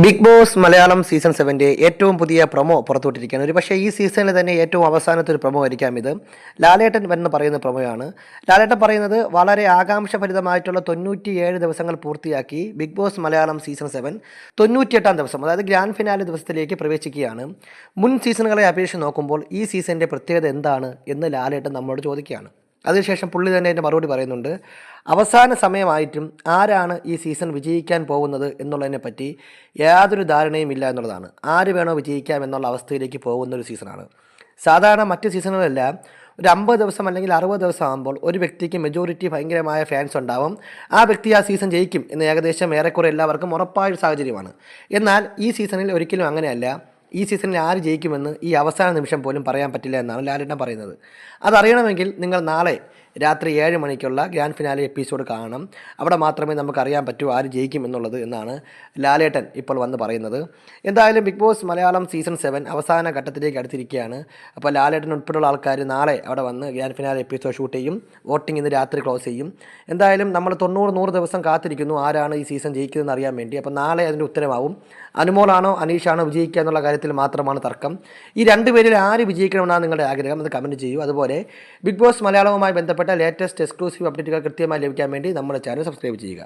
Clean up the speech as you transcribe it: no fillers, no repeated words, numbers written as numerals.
Big boss Malayalam season 7 ഏറ്റവും പുതിയ promo പുറത്തുവിട്ടിരിക്കുകയാണ്. ഒരു പക്ഷേ ഈ സീസണിൽ തന്നെ ഏറ്റവും അവസാനത്തെ ഒരു പ്രൊമോ ആയിരിക്കാം ഇത്. ലാലേട്ടൻ എന്ന് പറയുന്ന പ്രൊമോയാണ്. ലാലേട്ടൻ പറയുന്നത് വളരെ ആകാംക്ഷഭരിതമായിട്ടുള്ള 97 ദിവസങ്ങൾ പൂർത്തിയാക്കി ബിഗ് ബോസ് മലയാളം സീസൺ 7 98-ാം ദിവസം, അതായത് ഗ്രാൻഡ് ഫിനാലെ ദിവസത്തിലേക്ക് പ്രവേശിക്കുകയാണ്. മുൻ സീസണുകളെ അപേക്ഷിച്ച് നോക്കുമ്പോൾ ഈ സീസണിൻ്റെ പ്രത്യേകത എന്താണ് എന്ന് ലാലേട്ടൻ നമ്മളോട് ചോദിക്കുകയാണ്. അതിനുശേഷം പുള്ളി തന്നെ അതിൻ്റെ മറുപടി പറയുന്നുണ്ട്. അവസാന സമയമായിട്ടും ആരാണ് ഈ സീസൺ വിജയിക്കാൻ പോകുന്നത് എന്നുള്ളതിനെ പറ്റി യാതൊരു ധാരണയും ഇല്ല എന്നുള്ളതാണ്. ആര് വേണോ വിജയിക്കാം എന്നുള്ള അവസ്ഥയിലേക്ക് പോകുന്ന ഒരു സീസണാണ്. സാധാരണ മറ്റ് സീസണുകളെല്ലാം ഒരു 50 ദിവസം അല്ലെങ്കിൽ 60 ദിവസം ആകുമ്പോൾ ഒരു വ്യക്തിക്ക് മെജോറിറ്റി ഭയങ്കരമായ ഫാൻസ് ഉണ്ടാവും. ആ വ്യക്തി ആ സീസൺ ജയിക്കും എന്ന് ഏകദേശം ഏറെക്കുറെ എല്ലാവർക്കും ഉറപ്പായ ഒരു സാഹചര്യമാണ്. എന്നാൽ ഈ സീസണിൽ ഒരിക്കലും അങ്ങനെയല്ല. ഈ സീസണിൽ ആര് ജയിക്കുമെന്ന് ഈ അവസാന നിമിഷം പോലും പറയാൻ പറ്റില്ല എന്നാണ് ലാലേട്ടൻ പറയുന്നത്. അതറിയണമെങ്കിൽ നിങ്ങൾ നാളെ രാത്രി 7 മണിക്കുള്ള ഗ്രാൻഡ് ഫിനാലെ എപ്പിസോഡ് കാണണം. അവിടെ മാത്രമേ നമുക്കറിയാൻ പറ്റൂ ആര് ജയിക്കും എന്നുള്ളത് എന്നാണ് ലാലേട്ടൻ ഇപ്പോൾ വന്ന് പറയുന്നത്. എന്തായാലും ബിഗ് ബോസ് മലയാളം സീസൺ 7 അവസാന ഘട്ടത്തിലേക്ക് അടുത്തിരിക്കുകയാണ്. അപ്പോൾ ലാലേട്ടൻ ഉൾപ്പെടെയുള്ള ആൾക്കാർ നാളെ അവിടെ വന്ന് ഗ്രാൻഡ് ഫിനാലെ എപ്പിസോഡ് ഷൂട്ട് ചെയ്യും. വോട്ടിംഗ് ഇന്ന് രാത്രി ക്ലോസ് ചെയ്യും. എന്തായാലും നമ്മൾ 90-100 ദിവസം കാത്തിരിക്കുന്നു ആരാണ് ഈ സീസൺ ജയിക്കുന്നതെന്ന് അറിയാൻ വേണ്ടി. അപ്പോൾ നാളെ അതിൻ്റെ ഉത്തരമാവും. അനുമോളാണോ അനീഷാണോ വിജയിക്കുക എന്നുള്ള കാര്യത്തിൽ മാത്രമാണ് തർക്കം. ഈ രണ്ടുപേരിൽ ആര് വിജയിക്കണമെന്നാണ് നിങ്ങളുടെ ആഗ്രഹം? അത് കമൻറ്റ് ചെയ്യൂ. അതുപോലെ ബിഗ് ബോസ് മലയാളവുമായി ബന്ധപ്പെട്ട ലേറ്റസ്റ്റ് എക്സ്ക്ലൂസീവ് അപ്ഡേറ്റുകൾ കൃത്യമായി ലഭിക്കാൻ വേണ്ടി നമ്മുടെ ചാനൽ സബ്സ്ക്രൈബ് ചെയ്യുക.